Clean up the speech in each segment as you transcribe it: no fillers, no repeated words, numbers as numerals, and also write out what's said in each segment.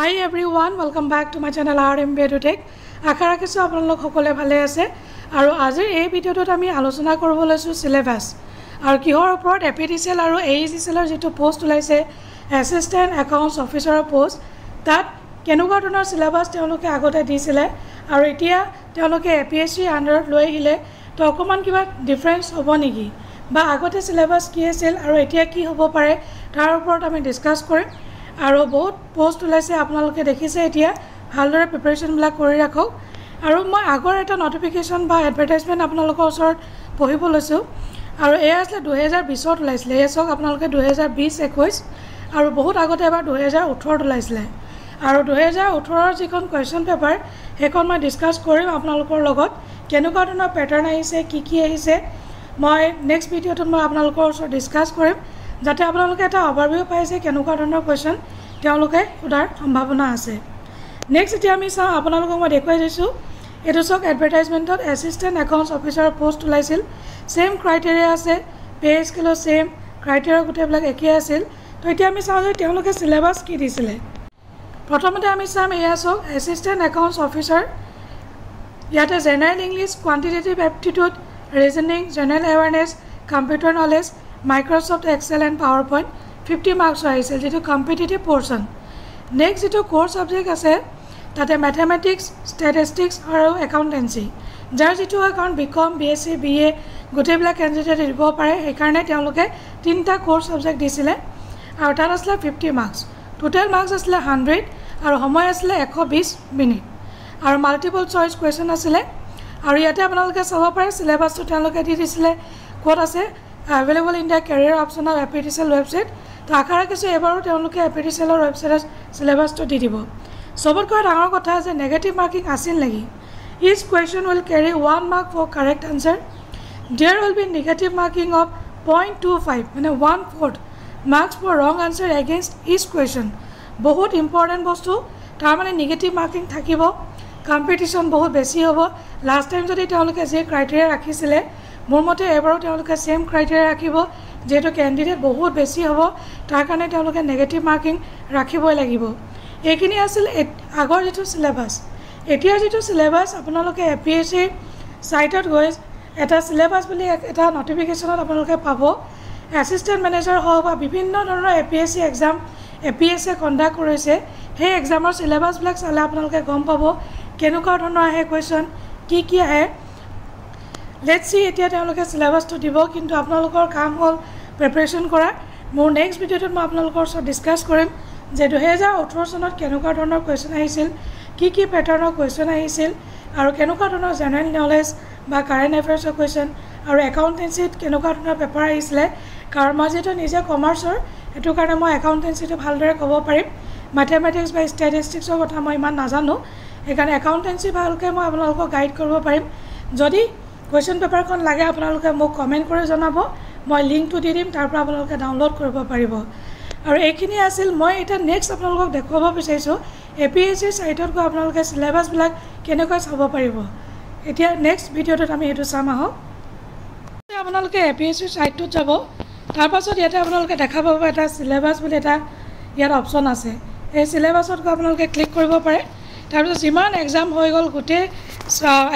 Hi everyone, welcome back to my channel RMB EduTech. আশা ৰাখিছো আপোনালোক সকলোৱে ভালে আছে আৰু আজিৰ এই ভিডিঅ'টোত আমি আলোচনা কৰিব লৈছো সিলেবাস আৰু কিহৰ ওপৰত এপিডিসিএল আৰু এইচিএলৰ যেটো পোষ্ট ওলাইছে এসিস্ট্যান্ট একাউন্টস অফিচাৰৰ পোষ্ট তাত কেনেকুৱা ধৰণৰ সিলেবাস তেওঁলোকে আগতে দিছিলে আৰু এতিয়া তেওঁলোকে এপিএসসি আন্ডাৰত লৈ আহিলে তো অকমান কিবা ডিফাৰেন্স হ'ব নেকি বা আগতে সিলেবাস কি আছিল আৰু এতিয়া কি হ'ব পাৰে তাৰ ওপৰত আমি ডিসকাস কৰিম আৰু বহুত পোষ্ট ওলাইছে আপোনালোকে দেখিছে এতিয়া ভালদৰে প্ৰিপাৰেচন বিলাক কৰি ৰাখক আৰু মই আগৰ এটা নটিফিকেশন বা এডভাৰটাইজমেন্ট আপোনালোকৰ ওচৰত পঢ়িব লৈছো আৰু এয়া আছিল 2020 ত ওলাইছিলে এছক আপোনালোকে 2020 21 আৰু বহুত আগতে এবাৰ 2018 ত ওলাইছিলে আৰু 2018 ৰ যিখন কোৱেশ্চন পেপাৰ হেখন মই ডিসকাস কৰিম আপোনালোকৰ লগত কেনেকুৱা ধৰণৰ প্যাটাৰ্ন আহিছে কি আহিছে মই নেক্সট ভিডিঅ'টোত মই আপোনালোকৰ ওচৰত ডিসকাস কৰিম যাতে আপোনালোকে এটা ওভাৰভিউ পাইছে কেনেকুৱা ধৰণৰ কোৱেশ্চন তেওঁলোকে উদাৰ সম্ভাৱনা আছে নেক্সট এতিয়া আমি চাও আপোনালোকক মই দেখুৱাই দিছো এটো সক এডভাৰটাইজমেন্টত এসিস্ট্যান্ট একাউন্টস অফিচাৰ পোষ্ট ওলাইছিল সেম ক্ৰাইটেৰিয়া আছে পে স্কেলৰ সেম ক্ৰাইটেৰিয়া গুটেবিলাক একে আছিল তো এতিয়া আমি চাও যে তেওঁলোকে সিলেবাস কি দিছিলে প্ৰথমতে আমি চাম এয়া সক এসিস্ট্যান্ট একাউন্টস অফিচাৰ ইয়াতে general English quantitative aptitude reasoning general awareness computer knowledge Microsoft Excel and PowerPoint 50 marks আহিছিল যেটো কম্পিটিটিভ পোৰশন নেক্সট যেটো কোৰ সাবজেক্ট আছে তাতে ম্যাথমেটিক্স স্ট্যাটিস্টিক্স আৰু একাউন্টেন্সি যাৰ যেটো একাউন্ট বিকম বিএসসি বিএ গুটেবিলাক ক্যান্ডিডেট দিব পাৰে এই কাৰণে তেওঁলোকে তিনটা কোৰ সাবজেক্ট দিছিলে আৰু তাৰ আছিল 50 মাৰ্কস টোটাল মাৰ্কস আছিল 100 আৰু সময় আছিল 120 মিনিট আৰু মাল্টিপল চয়েস কোৱেশ্চন আছিল আৰু ইয়াতে আপোনালোকে চাব পাৰে সিলেবাসটো তেওঁলোকে দি দিছিলে কোড আছে available in the career option of APDCL website তো আশা ৰাখিছো এবাৰো তেওঁলোকে APDCL website syllabus to দি দিব সবতকৈ ডাঙৰ কথা যে নেগেটিভ মাৰ্কিং আছিল নেকি each question will carry 1 mark for correct answer there will be negative marking of 0.25 মানে 1/4 marks for wrong answer against each question বহুত ইম্পৰ্টেন্ট বস্তু তাৰ মানে নেগেটিভ মাৰ্কিং থাকিব কম্পিটিশন বহুত বেছি হ'ব লাস্ট টাইম যদি তেওঁলোকে যে ক্ৰাইটেৰিয়া ৰাখিছিলে মোৰ মতে এবাৰো তেওঁলোকে সেম ক্ৰাইটেৰিয়া ৰাখিব যেটো ক্যান্ডিডেট বহুত বেছি হ'ব তাৰ কাৰণে তেওঁলোকে নেগেটিভ মাৰ্কিং ৰাখিবই লাগিব এইখিনি আছিল আগৰ যেটো সিলেবাস এতিয়া যেটো সিলেবাস আপোনালোকে এপিএসসি সাইটত গৈ এটা সিলেবাস বুলি এটা নটিফিকেশনত আপোনালোকে পাব এসিস্ট্যান্ট ম্যানেজাৰ হওক বা বিভিন্ন ধৰণৰ এপিএসসি এক্সাম এপিএসসি কন্ডাক্ট কৰিছে সেই এক্সামৰ সিলেবাস বিলাক চালে আপোনালোকে গম পাব কেনেকুৱা ধৰণৰ আহে কোৱেশ্চন কি আহে Let's see এতিয়া তেওঁলোকে সিলেবাসটো দিব কিন্তু আপোনালোকৰ কাম হল প্ৰিপাৰেচন কৰা মোৰ নেক্সট ভিডিঅ'টোত মই আপোনালোকৰ সৈতে ডিসকাস কৰিম যে 2018 চনত কেনেকুৱা ধৰণৰ কোৱেশ্চন আহিছিল কি প্যাটাৰ্নৰ কোৱেশ্চন আহিছিল আৰু কেনেকুৱা ধৰণৰ জেনাৰেল নলেজ বা কাৰেন্ট এফেয়াৰ্ছৰ কোৱেশ্চন আৰু একাউন্টেন্সিত কেনেকুৱা ধৰণৰ পেপাৰ আহিছিল কাৰণ মই যেটো নিজে কমাৰ্চৰ এটো কাৰণে মই একাউন্টেন্সিটো ভালদৰে ক'ব পাৰিম ম্যাথমেটিক্স বা স্ট্যাটিস্টিক্সৰ কথা মই ইমান নাজানো একাৰণে একাউন্টেন্সি ভালকৈ মই আপোনালোকক গাইড কৰিব পাৰিম যদি Question paper kon lage আপোনালোকে মোক কমেন্ট কৰি জনাব মই লিংকটো দি দিম তাৰ পৰা আপোনালোকে ডাউনলোড কৰিব পাৰিব আৰু এইখিনি আছিল মই এটা নেক্সট আপোনালোকক দেখুৱাব বিচাৰিছো এপিএসসি সাইটত গৈ আপোনালোকে সিলেবাস বিলাক কেনেকৈ চাব পাৰিব এতিয়া নেক্সট ভিডিঅ'টোত আমি এটো চাম আহক আপোনালোকে এপিএসসি সাইটটোত যাব তাৰ পাছত ইয়াতে আপোনালোকে দেখা পাব এটা সিলেবাস বুলি এটা ইয়াৰ অপচন আছে এই সিলেবাসত গৈ আপোনালোকে ক্লিক কৰিব পাৰে তাৰ পাছত যিমান এক্সাম হৈ গল গুটে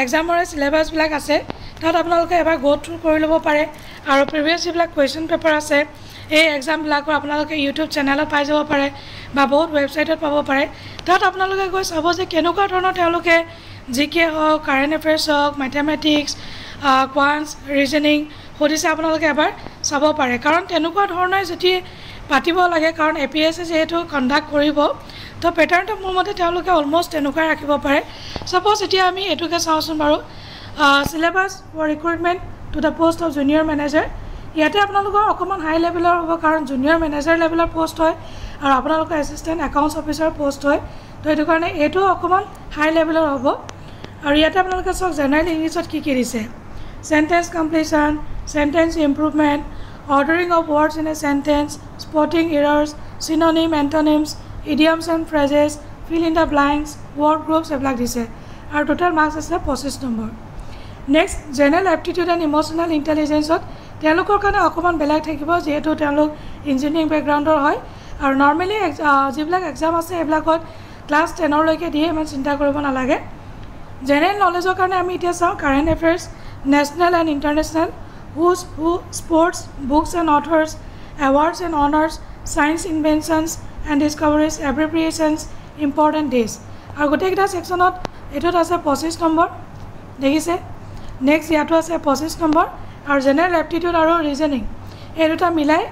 এক্সামৰ সিলেবাস বিলাক আছে তাত আপোনালোকে এবাৰ গো থ্ৰু কৰি লব পাৰে আৰু প্ৰিভিয়াস যিবিলাক কোৱেশ্চন পেপাৰ আছে এই এক্সাম বিলাকৰ আপোনালোকে ইউটিউব চেনেলত পাই যাব পাৰে বা বহুত ৱেবছাইটত পাব পাৰে তাত আপোনালোকে গৈ চাব যে কেনেকুৱা ধৰণৰ তেওঁলোকে জিকে হওক কাৰেন্ট এফেয়াৰ্ছ হওক ম্যাথমেটিক্স কোৱান্টছ ৰিজনিং হদিছে আপোনালোকে এবাৰ চাব পাৰে কাৰণ তেনেকুৱা ধৰণৰ যেতি পাতিব লাগে কাৰণ এপিএসসি যেহেতু কন্ডাক্ট কৰিব তো প্যাটাৰ্নটো মোৰ মতে তেওঁলোকে অলমোস্ট তেনেকুৱা ৰাখিব পাৰে সাপোজ এতিয়া আমি এটুকে চাওচোন বাৰু syllabus for recruitment to the post of junior manager ইয়াতে আপোনালোকৰ অকমান হাই লেভেলৰ হ'ব কাৰণ জুনিয়ৰ মেনেজাৰ লেভেলৰ পোষ্ট হয় আৰু আপোনালোকৰ এসিস্ট্যান্ট একাউন্টস অফিচাৰ পোষ্ট হয় তো এটো কাৰণে এটো অকমান হাই লেভেলৰ হ'ব আৰু ইয়াতে আপোনালোকে সক জেনাৰেল ইংলিশত কি দিছে sentence completion sentence improvement ordering of words in a sentence spotting errors synonym antonyms idioms and phrases fill in the blanks word groups এবিলাক দিছে আৰু টোটাল মাৰ্কস আছে 25 number Next, general aptitude and emotional intelligence তেওঁলোকৰ কাৰণে অকমান বেলেগ থাকিব যেহেতু তেওঁলোক ইঞ্জিনিয়াৰিং ব্যাকগ্ৰাউণ্ডৰ হয় আৰু নৰমালি যিবিলাক এক্সাম আছে এবিলাকত ক্লাছ 10লৈকে দিয়ে ইমান চিন্তা কৰিব নালাগে জেনেৰেল নলেজৰ কাৰণে আমি এতিয়া চাওঁ current affairs national and international who sports books and authors awards and honors science inventions and discoveries abbreviations important days আৰু গোটেইকেইটা ছেকশ্যনত এইটোত আছে 25 নম্বৰ দেখিছে নেক্সট ইয়াতো আছে 25 নম্বৰ আৰু জেনেৰেল এপ্টিটিউড আৰু ৰিজনিং এই দুটা মিলাই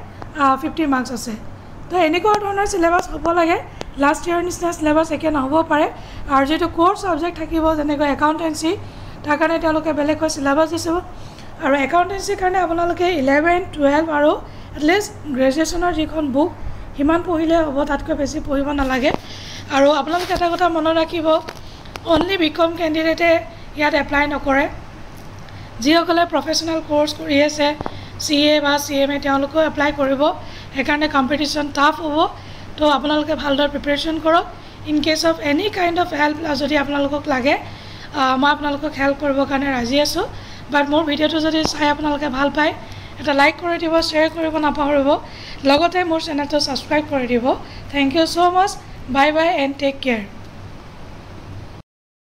50 মাৰ্কছ আছে তো এনেকুৱা ধৰণৰ চিলেবাছ হ'ব লাগে লাষ্ট ইয়াৰ নিচিনা চিলেবাছ একে নহ'ব পাৰে আৰু যেটো কোৰ সাবজেক্ট থাকিব যেনেকৈ একাউন্টেন্সি তাৰ কাৰণে তেওঁলোকে বেলেগকৈ চিলেবাছ দিছে আৰু একাউন্টেন্সিৰ কাৰণে আপোনালোকে 11 12 আৰু এটলিষ্ট গ্ৰেজুৱেশ্যনৰ যিখন বুক হিমান পঢ়িলে হ'ব তাতকৈ বেছি পঢ়িব নালাগে আৰু আপোনালোকে এটা কথা মনত ৰাখিব অনলি বিকম কেণ্ডিডেটে ইয়াত এপ্লাই নকৰে যিসকলে প্ৰফেশ্যনেল কোৰ্ছ কৰি আছে CA বা CMA তেওঁলোকেও এপ্লাই কৰিব সেইকাৰণে কম্পিটিশ্যন টাফ হ'ব তো আপোনালোকে ভালদৰে প্ৰিপাৰেশ্যন কৰক in case of any kind of help যদি আপোনালোকক লাগে মই আপোনালোকক হেল্প কৰিবৰ কাৰণে ৰাজি আছোঁ বাট মোৰ ভিডিঅ'টো যদি চাই আপোনালোকে ভাল পায় এটা লাইক কৰি দিব শ্বেয়াৰ কৰিব নাপাহৰিব লগতে মোৰ চেনেলটো ছাবস্ক্ৰাইব কৰি দিব thank you so' much bye bye and take care